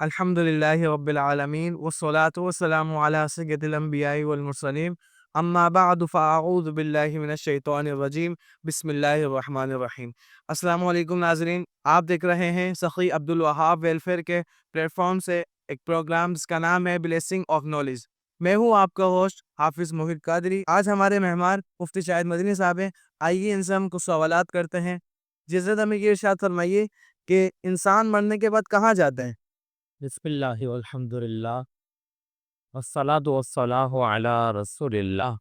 الحمد للہ رب العالمین والصلاة والسلام علی سید الانبیاء والمرسلین اما بعد فاعوذ باللہ من الشیطان الرجیم بسم اللہ الرحمن الرحیم۔ السلام علیکم ناظرین، آپ دیکھ رہے ہیں سخی عبدالوہاب ویلفیئر کے پلیٹ فارم سے ایک پروگرام جس کا نام ہے بلیسنگ آف نالج۔ میں ہوں آپ کا ہوسٹ حافظ محب قادری۔ آج ہمارے مہمان مفتی شاہد مدنی صاحب ہیں۔ آئیے ان سے ہم کچھ سوالات کرتے ہیں۔ جزت ہمیں یہ ارشاد فرمائیے کہ انسان مرنے کے بعد کہاں جاتا ہے؟ بسم اللہ والحمد للہ والصلاة والسلام علی رسول اللہ۔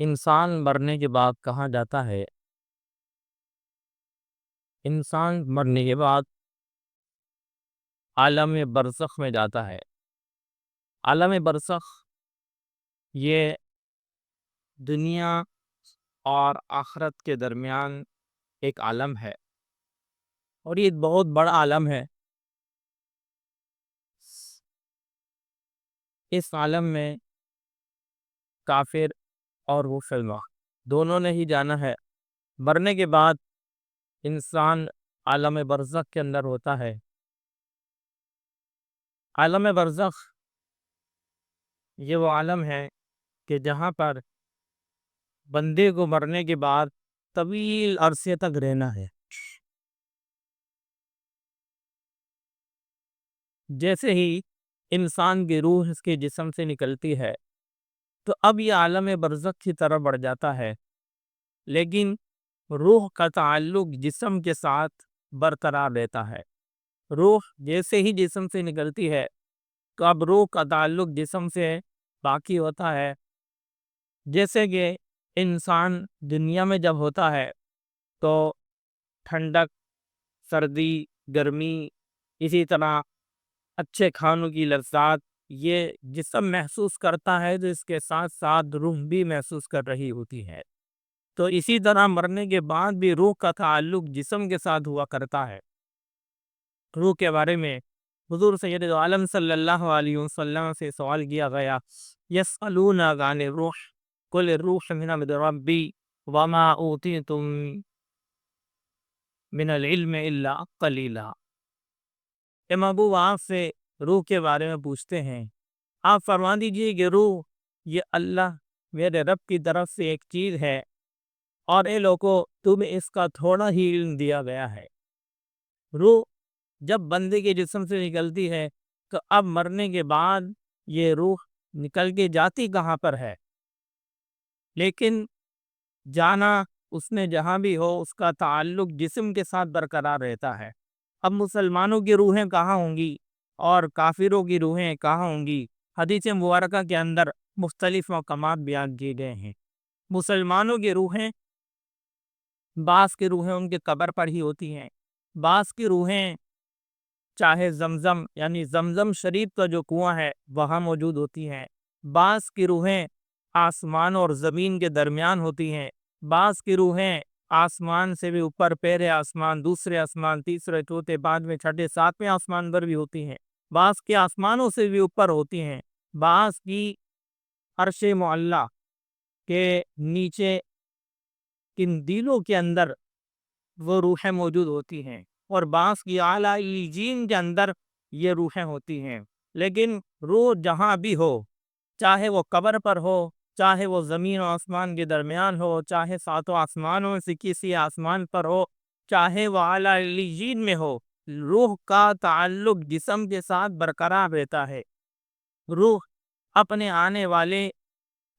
انسان مرنے کے بعد کہاں جاتا ہے؟ انسان مرنے کے بعد عالم برزخ میں جاتا ہے۔ عالم برزخ یہ دنیا اور آخرت کے درمیان ایک عالم ہے، اور یہ بہت بڑا عالم ہے۔ اس عالم میں کافر اور مسلمان دونوں نے ہی جانا ہے۔ مرنے کے بعد انسان عالم برزخ کے اندر ہوتا ہے۔ عالم برزخ یہ وہ عالم ہے کہ جہاں پر بندے کو مرنے کے بعد طویل عرصے تک رہنا ہے۔ جیسے ہی انسان کی روح اس کے جسم سے نکلتی ہے تو اب یہ عالم برزخ کی طرف بڑھ جاتا ہے، لیکن روح کا تعلق جسم کے ساتھ برقرار رہتا ہے۔ روح جیسے ہی جسم سے نکلتی ہے تو اب روح کا تعلق جسم سے باقی ہوتا ہے۔ جیسے کہ انسان دنیا میں جب ہوتا ہے تو ٹھنڈک، سردی، گرمی، اسی طرح اچھے کھانوں کی لذات یہ جسم محسوس کرتا ہے، تو اس کے ساتھ ساتھ روح بھی محسوس کر رہی ہوتی ہے۔ تو اسی طرح مرنے کے بعد بھی روح کا تعلق جسم کے ساتھ ہوا کرتا ہے۔ روح کے بارے میں حضور سید عالم صلی اللہ علیہ وسلم سے سوال کیا گیا، یسألونک عن الروح قل الروح من امر ربی وما اوتیتم من العلم الا قلیلا۔ اے محبوب، آپ سے روح کے بارے میں پوچھتے ہیں، آپ فرما دیجئے کہ روح یہ اللہ میرے رب کی طرف سے ایک چیز ہے، اور اے لوگو تمہیں اس کا تھوڑا ہی علم دیا گیا ہے۔ روح جب بندے کے جسم سے نکلتی ہے تو اب مرنے کے بعد یہ روح نکل کے جاتی کہاں پر ہے، لیکن جانا اس نے جہاں بھی ہو اس کا تعلق جسم کے ساتھ برقرار رہتا ہے۔ اب مسلمانوں کی روحیں کہاں ہوں گی اور کافروں کی روحیں کہاں ہوں گی؟ حدیث مبارکہ کے اندر مختلف مقامات بیان کیے گئے ہیں۔ مسلمانوں کی روحیں، بعض کی روحیں ان کے قبر پر ہی ہوتی ہیں، بعض کی روحیں چاہے زمزم یعنی زمزم شریف کا جو کنواں ہے وہاں موجود ہوتی ہیں، بعض کی روحیں آسمان اور زمین کے درمیان ہوتی ہیں، بعض کی روحیں آسمان سے بھی اوپر، پہلے آسمان، دوسرے آسمان، تیسرے، چوتھے، بعد میں چھٹے، ساتویں آسمان پر بھی ہوتی ہیں، بعض کے آسمانوں سے بھی اوپر ہوتی ہیں، بعض کی عرش معلیٰ کے نیچے قندیلوں کے اندر وہ روحیں موجود ہوتی ہیں، اور بعض کی اعلیٰ علیین کے اندر یہ روحیں ہوتی ہیں۔ لیکن روح جہاں بھی ہو، چاہے وہ قبر پر ہو، چاہے وہ زمین و آسمان کے درمیان ہو، چاہے ساتوں آسمانوں میں سے کسی آسمان پر ہو، چاہے وہ اعلیٰ علیین میں ہو، روح کا تعلق جسم کے ساتھ برقرار رہتا ہے۔ روح اپنے آنے والے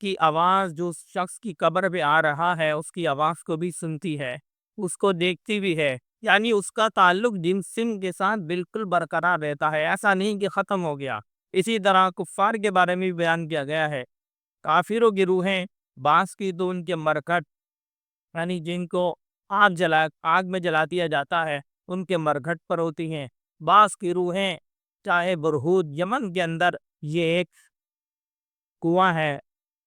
کی آواز، جو شخص کی قبر پہ آ رہا ہے اس کی آواز کو بھی سنتی ہے، اس کو دیکھتی بھی ہے، یعنی اس کا تعلق جسم کے ساتھ بالکل برقرار رہتا ہے، ایسا نہیں کہ ختم ہو گیا۔ اسی طرح کفار کے بارے میں بھی بیان کیا گیا ہے، کافروں کی روحیں بعض کی تو ان کے مرکٹ یعنی جن کو آگ میں جلا دیا جاتا ہے ان کے مرگھٹ پر ہوتی ہیں، بعض کی روحیں چاہے برہوت یمن کے اندر یہ ایک کنواں ہے،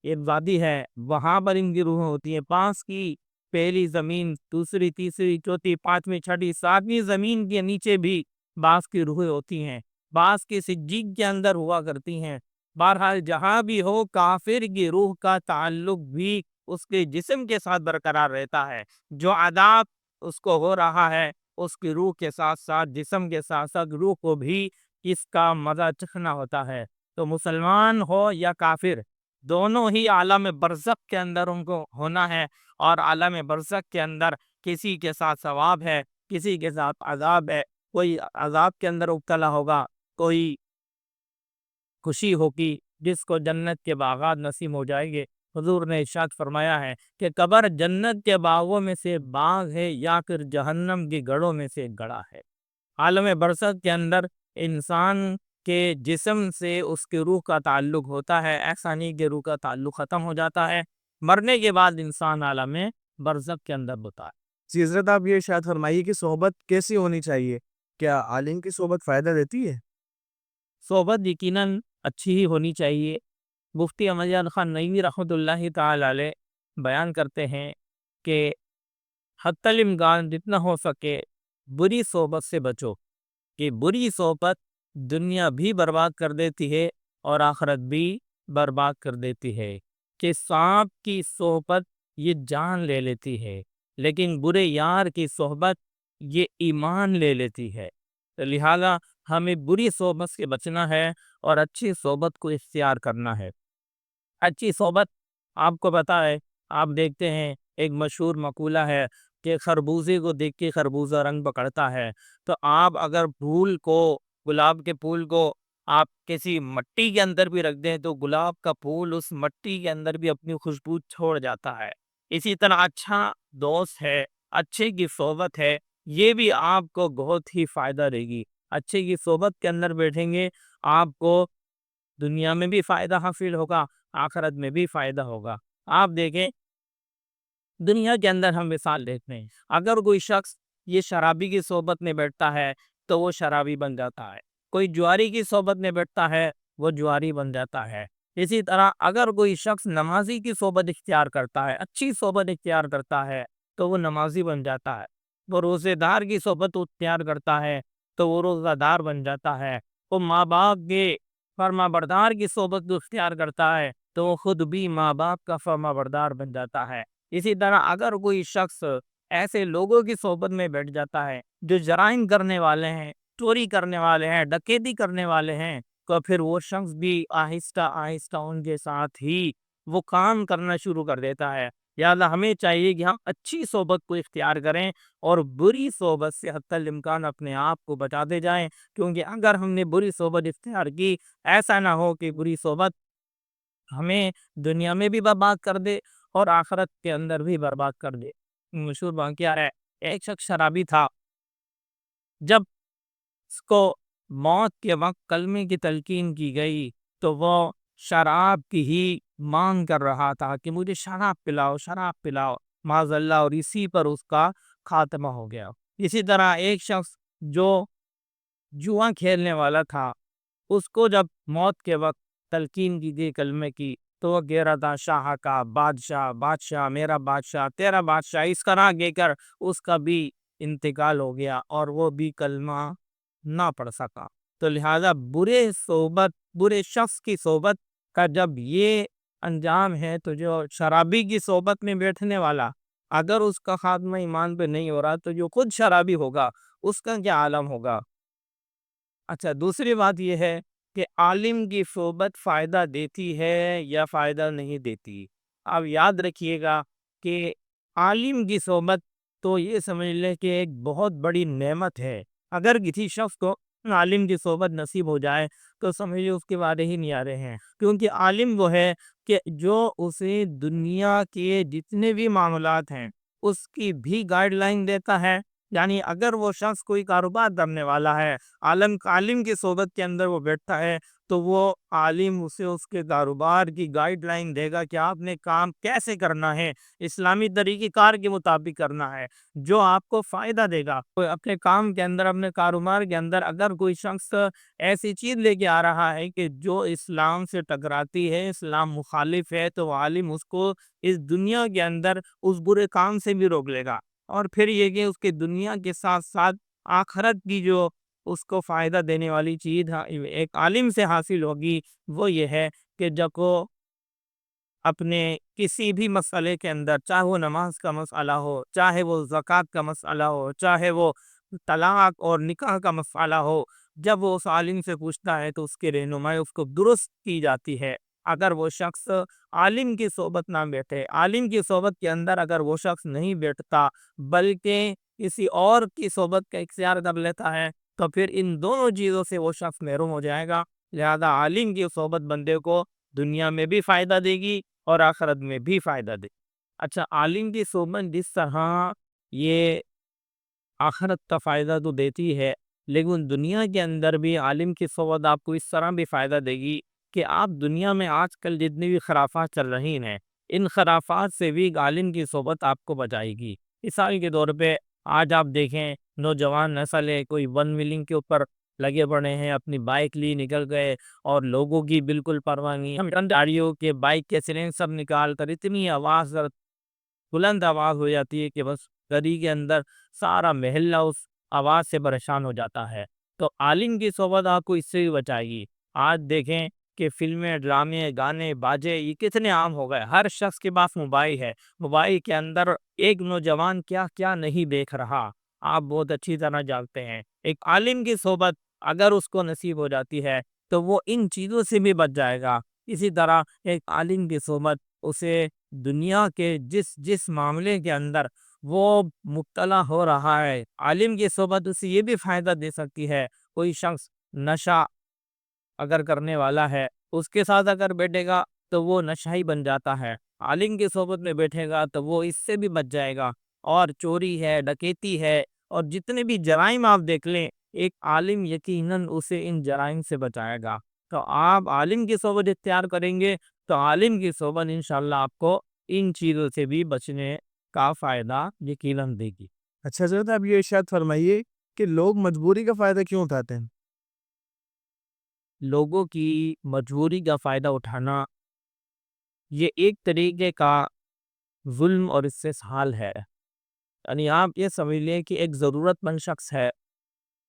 ایک وادی ہے، وہاں پر ان کی روحیں ہوتی ہیں، بعض کی پہلی زمین، دوسری، تیسری، چوتھی، پانچویں، چھٹی، ساتویں زمین کے نیچے بھی بعض کی روحیں ہوتی ہیں، بعض کی سجین کے اندر ہوا کرتی ہیں۔ بہرحال جہاں بھی ہو، کافر کی روح کا تعلق بھی اس کے جسم کے ساتھ برقرار رہتا ہے۔ جو عذاب اس کو ہو رہا ہے اس کی روح کے ساتھ ساتھ جسم کے ساتھ ساتھ روح کو بھی اس کا مزہ چکھنا ہوتا ہے۔ تو مسلمان ہو یا کافر، دونوں ہی عالم برزخ کے اندر ان کو ہونا ہے، اور عالم برزخ کے اندر کسی کے ساتھ ثواب ہے، کسی کے ساتھ عذاب ہے، کوئی عذاب کے اندر مبتلا ہوگا، کوئی خوشی ہوگی جس کو جنت کے باغات نصیب ہو جائیں گے۔ حضور نے ارشاد فرمایا ہے کہ قبر جنت کے باغوں میں سے باغ ہے یا پھر جہنم کی گڑھوں میں سے گڑھا ہے۔ عالم برزخ کے اندر انسان کے جسم سے اس کی روح کا تعلق ہوتا ہے، ایسا نہیں کہ روح کا تعلق ختم ہو جاتا ہے، مرنے کے بعد انسان عالم برزخ کے اندر ہوتا ہے۔ جی حضرت، آپ یہ ارشاد فرمائیے کہ صحبت کیسی ہونی چاہیے؟ کیا عالم کی صحبت فائدہ دیتی ہے؟ صحبت یقیناً اچھی ہی ہونی چاہیے۔ مفتی احمد یار خان نعیمی رحمۃ اللہ تعالی علیہ بیان کرتے ہیں کہ حتی الامکان جتنا ہو سکے بری صحبت سے بچو، کہ بری صحبت دنیا بھی برباد کر دیتی ہے اور آخرت بھی برباد کر دیتی ہے۔ کہ سانپ کی صحبت یہ جان لے لیتی ہے، لیکن برے یار کی صحبت یہ ایمان لے لیتی ہے۔ تو لہذا ہمیں بری صحبت سے بچنا ہے اور اچھی صحبت کو اختیار کرنا ہے۔ اچھی صحبت، آپ کو پتا ہے، آپ دیکھتے ہیں ایک مشہور مقولہ ہے کہ خربوزے کو دیکھ کے خربوزہ رنگ پکڑتا ہے۔ تو آپ اگر پھول کو، گلاب کے پھول کو آپ کسی مٹی کے اندر بھی رکھ دیں تو گلاب کا پھول اس مٹی کے اندر بھی اپنی خوشبو چھوڑ جاتا ہے۔ اسی طرح اچھا دوست ہے، اچھے کی صحبت ہے، یہ بھی آپ کو بہت ہی فائدہ دے گی۔ اچھے کی صحبت کے اندر بیٹھیں گے، آپ کو دنیا میں بھی فائدہ حاصل ہوگا، آخرت میں بھی فائدہ ہوگا۔ آپ دیکھیں، دنیا کے اندر ہم مثال دیکھتے ہیں، اگر کوئی شخص یہ شرابی کی صحبت میں بیٹھتا ہے تو وہ شرابی بن جاتا ہے، کوئی جواری کی صحبت میں بیٹھتا ہے وہ جواری بن جاتا ہے۔ اسی طرح اگر کوئی شخص نمازی کی صحبت اختیار کرتا ہے، اچھی صحبت اختیار کرتا ہے تو وہ نمازی بن جاتا ہے۔ وہ روزے دار کی صحبت اختیار کرتا ہے تو وہ روزہ دار بن جاتا ہے۔ وہ ماں باپ کے فرما بردار کی صحبت کو اختیار کرتا ہے تو وہ خود بھی ماں باپ کا فرما بردار بن جاتا ہے۔ اسی طرح اگر کوئی شخص ایسے لوگوں کی صحبت میں بیٹھ جاتا ہے جو جرائم کرنے والے ہیں، چوری کرنے والے ہیں، ڈکیتی کرنے والے ہیں، تو پھر وہ شخص بھی آہستہ آہستہ ان کے ساتھ ہی وہ کام کرنا شروع کر دیتا ہے۔ لہٰذا ہمیں چاہیے کہ ہم اچھی صحبت کو اختیار کریں اور بری صحبت سے حتی الامکان اپنے آپ کو بچاتے جائیں، کیونکہ اگر ہم نے بری صحبت اختیار کی، ایسا نہ ہو کہ بری صحبت ہمیں دنیا میں بھی برباد کر دے اور آخرت کے اندر بھی برباد کر دے۔ مشہور واقعہ ہے، ایک شخص شرابی تھا، جب اس کو موت کے وقت کلمے کی تلقین کی گئی تو وہ شراب کی ہی مانگ کر رہا تھا کہ مجھے شراب پلاؤ، شراب پلاؤ، معاذ اللہ، اور اسی پر اس کا خاتمہ ہو گیا۔ اسی طرح ایک شخص جو جوا کھیلنے والا تھا، اس کو جب موت کے وقت تلقین کی گئی کلمے کی تو وہ کہہ رہا تھا، شاہ کا بادشاہ، بادشاہ، میرا بادشاہ، تیرا بادشاہ، اس طرح کہہ کر اس کا بھی انتقال ہو گیا اور وہ بھی کلمہ نہ پڑھ سکا۔ تو لہذا برے شخص کی صحبت کا جب یہ انجام ہے تو جو شرابی کی صحبت میں بیٹھنے والا، اگر اس کا خاتمہ ایمان پہ نہیں ہو رہا تو جو خود شرابی ہوگا اس کا کیا عالم ہوگا۔ اچھا، دوسری بات یہ ہے کہ عالم کی صحبت فائدہ دیتی ہے یا فائدہ نہیں دیتی۔ آپ یاد رکھیے گا کہ عالم کی صحبت تو یہ سمجھ لیں کہ ایک بہت بڑی نعمت ہے۔ اگر کسی شخص کو عالم کی صحبت نصیب ہو جائے تو سمجھے اس کے بارے ہی نہیں آ رہے ہیں، کیونکہ عالم وہ ہے کہ جو اسے دنیا کے جتنے بھی معاملات ہیں اس کی بھی گائیڈ لائن دیتا ہے۔ یعنی اگر وہ شخص کوئی کاروبار کرنے والا ہے، عالم کی صحبت کے اندر وہ بیٹھتا ہے تو وہ عالم اسے اس کے کاروبار کی گائیڈ لائن دے گا کہ آپ نے کام کیسے کرنا ہے، اسلامی طریقہ کار کے مطابق کرنا ہے، جو آپ کو فائدہ دے گا۔ اپنے کام کے اندر، اپنے کاروبار کے اندر اگر کوئی شخص ایسی چیز لے کے آ رہا ہے کہ جو اسلام سے ٹکراتی ہے، اسلام مخالف ہے، تو عالم اس کو اس دنیا کے اندر اس برے کام سے بھی روک لے گا، اور پھر یہ کہ اس کے دنیا کے ساتھ ساتھ آخرت کی جو اس کو فائدہ دینے والی چیز ایک عالم سے حاصل ہوگی، وہ یہ ہے کہ جب وہ اپنے کسی بھی مسئلے کے اندر، چاہے وہ نماز کا مسئلہ ہو، چاہے وہ زکوٰۃ کا مسئلہ ہو، چاہے وہ طلاق اور نکاح کا مسئلہ ہو، جب وہ اس عالم سے پوچھتا ہے تو اس کی رہنمائی اس کو درست کی جاتی ہے۔ اگر وہ شخص عالم کی صحبت نہ بیٹھے، عالم کی صحبت کے اندر اگر وہ شخص نہیں بیٹھتا بلکہ کسی اور کی صحبت کا اختیار کر لیتا ہے تو پھر ان دونوں چیزوں سے وہ شخص محروم ہو جائے گا۔ لہذا عالم کی صحبت بندے کو دنیا میں بھی فائدہ دے گی اور آخرت میں بھی فائدہ دے گی۔ اچھا، عالم کی صحبت جس طرح یہ آخرت کا فائدہ تو دیتی ہے، لیکن دنیا کے اندر بھی عالم کی صحبت آپ کو اس طرح بھی فائدہ دے گی کہ آپ دنیا میں آج کل جتنی بھی خرافات چل رہی ہیں، ان خرافات سے بھی ایک عالم کی صحبت آپ کو بچائے گی۔ مثال کے طور پہ آج آپ دیکھیں نوجوان نسل ہے، کوئی ون ویلنگ کے اوپر لگے پڑے ہیں، اپنی بائک لی نکل گئے اور لوگوں کی بالکل پرواہ نہیں، ہم گاڑیوں کے بائک کے سلنسر نکال کر اتنی آواز بلند آواز ہو جاتی ہے کہ بس گلی کے اندر سارا محلہ اس آواز سے پریشان ہو جاتا ہے۔ تو عالم کی صحبت آپ کو اس سے بھی بچائے گی۔ آج دیکھیں کہ فلمیں، ڈرامے، گانے، باجے یہ کتنے عام ہو گئے، ہر شخص کے پاس موبائل ہے، موبائل کے اندر ایک نوجوان کیا کیا نہیں دیکھ رہا، آپ بہت اچھی طرح جانتے ہیں۔ ایک عالم کی صحبت اگر اس کو نصیب ہو جاتی ہے تو وہ ان چیزوں سے بھی بچ جائے گا۔ اسی طرح ایک عالم کی صحبت اسے دنیا کے جس معاملے کے اندر وہ مبتلا ہو رہا ہے، عالم کی صحبت اسے یہ بھی فائدہ دے سکتی ہے۔ کوئی شخص نشہ اگر کرنے والا ہے، اس کے ساتھ اگر بیٹھے گا تو وہ نشہ ہی بن جاتا ہے، عالم کی صحبت میں بیٹھے گا تو وہ اس سے بھی بچ جائے گا۔ اور چوری ہے، ڈکیتی ہے اور جتنے بھی جرائم آپ دیکھ لیں، ایک عالم یقیناً اسے ان جرائم سے بچائے گا۔ تو آپ عالم کی صحبت اختیار کریں گے تو عالم کی صحبت انشاءاللہ آپ کو ان چیزوں سے بھی بچنے کا فائدہ یقیناً دے گی۔ اچھا حضرت، آپ یہ ارشاد فرمائیے کہ لوگ مجبوری کا فائدہ کیوں اٹھاتے ہیں؟ لوگوں کی مجبوری کا فائدہ اٹھانا یہ ایک طریقے کا ظلم اور استحصال ہے۔ یعنی آپ یہ سمجھ لیں کہ ایک ضرورت مند شخص ہے،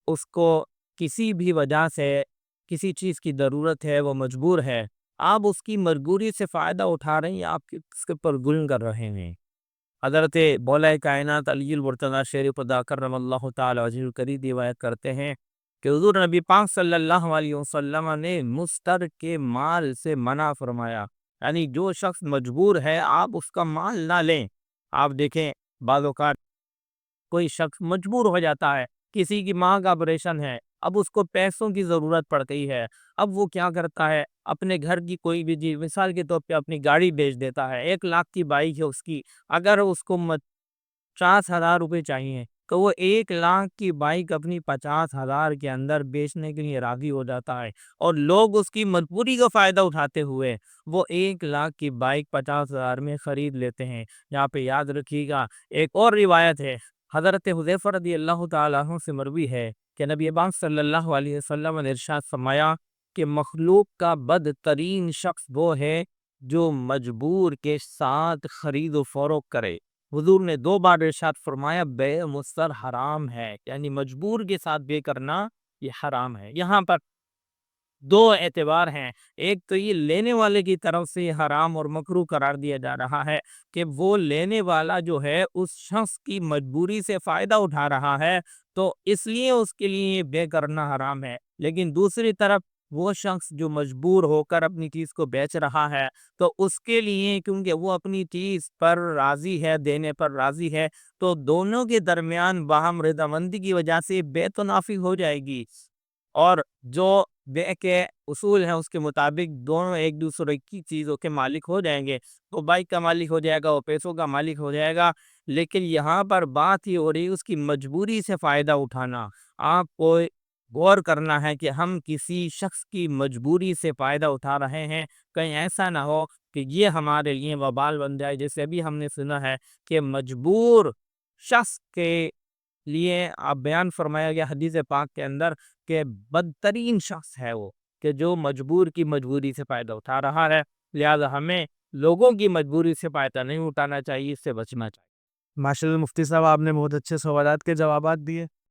اس کو کسی بھی وجہ سے کسی چیز کی ضرورت ہے، وہ مجبور ہے، آپ اس کی مجبوری سے فائدہ اٹھا رہے ہیں، آپ اس کے پر ظلم کر رہے ہیں۔ حضرت مولا کائنات علی المرتضیٰ شریف ادا کرم اللہ تعالی وجہ الکریم روایت کرتے ہیں کہ حضور نبی پاک صلی اللہ علیہ وسلم نے مستر کے مال سے منع فرمایا، یعنی جو شخص مجبور ہے آپ اس کا مال نہ لیں۔ آپ دیکھیں بعض اوقات کوئی شخص مجبور ہو جاتا ہے، کسی کی ماں کا آپریشن ہے، اب اس کو پیسوں کی ضرورت پڑ گئی ہے، اب وہ کیا کرتا ہے، اپنے گھر کی کوئی بھی چیز، مثال کے طور پہ اپنی گاڑی بیچ دیتا ہے، 1 لاکھ کی بائک ہے اس کی، اگر اس کو 50,000 روپے چاہیے تو وہ 1 لاکھ کی بائک اپنی 50,000 کے اندر بیچنے کے لیے راضی ہو جاتا ہے، اور لوگ اس کی مجبوری کا فائدہ اٹھاتے ہوئے وہ 1 لاکھ کی بائک 50,000 میں خرید لیتے ہیں۔ یہاں پہ یاد رکھیے گا ایک اور روایت ہے، حضرت حذیفہ رضی اللہ تعالیٰ عنہ سے مروی ہے کہ نبی پاک صلی اللہ علیہ وسلم نے ارشاد فرمایا کہ مخلوق کا بدترین شخص وہ ہے جو مجبور کے ساتھ خرید و فروخت کرے۔ حضور نے 2 بار ارشاد فرمایا بے مستر حرام ہے، یعنی مجبور کے ساتھ بے کرنا یہ حرام ہے۔ یہاں پر 2 اعتبار ہیں، ایک تو یہ لینے والے کی طرف سے یہ حرام اور مکروہ قرار دیا جا رہا ہے کہ وہ لینے والا جو ہے اس شخص کی مجبوری سے فائدہ اٹھا رہا ہے تو اس لیے اس کے لیے یہ بے کرنا حرام ہے، لیکن دوسری طرف وہ شخص جو مجبور ہو کر اپنی چیز کو بیچ رہا ہے تو اس کے لیے کیونکہ وہ اپنی چیز پر راضی ہے، دینے پر راضی ہے، تو دونوں کے درمیان باہم رضامندی کی وجہ سے بے تو نافی ہو جائے گی، اور جو بے کے اصول ہیں اس کے مطابق دونوں ایک دوسرے کی چیزوں کے مالک ہو جائیں گے، وہ بائک کا مالک ہو جائے گا، وہ پیسوں کا مالک ہو جائے گا۔ لیکن یہاں پر بات ہی ہو رہی ہے اس کی مجبوری سے فائدہ اٹھانا۔ آپ کو غور کرنا ہے کہ ہم کسی شخص کی مجبوری سے فائدہ اٹھا رہے ہیں، کہیں ایسا نہ ہو کہ یہ ہمارے لیے وبال بن جائے، جیسے ابھی ہم نے سنا ہے کہ مجبور شخص کے لیے آپ بیان فرمایا گیا حدیث پاک کے اندر کہ بدترین شخص ہے وہ کہ جو مجبور کی مجبوری سے فائدہ اٹھا رہا ہے۔ لہذا ہمیں لوگوں کی مجبوری سے فائدہ نہیں اٹھانا چاہیے، اس سے بچنا چاہیے۔ ماشاء اللہ مفتی صاحب، آپ نے بہت اچھے سوالات کے جوابات دیے۔